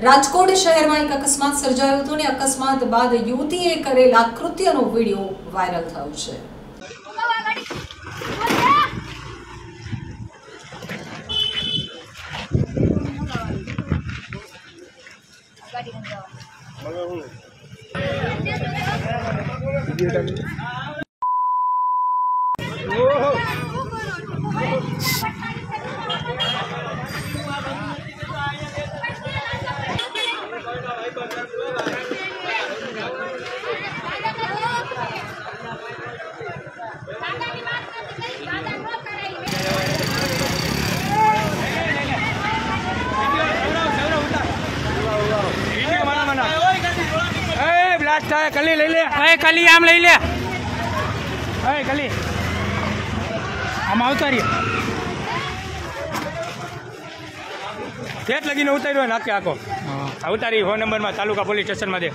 રાજકોટ શહેરમાં એક અકસ્માત સર્જાયો હતો અને અકસ્માત બાદ યુવતીએ કરેલા કૃત્યનો વિડીયો વાયરલ થયો છે। कली ले ले कली आम ले ले कली आम अवतारी ठेठ लगी उतार्यो नाके आखो अवतारी फोन नंबर में तालुका पोलीस स्टेशन में दे।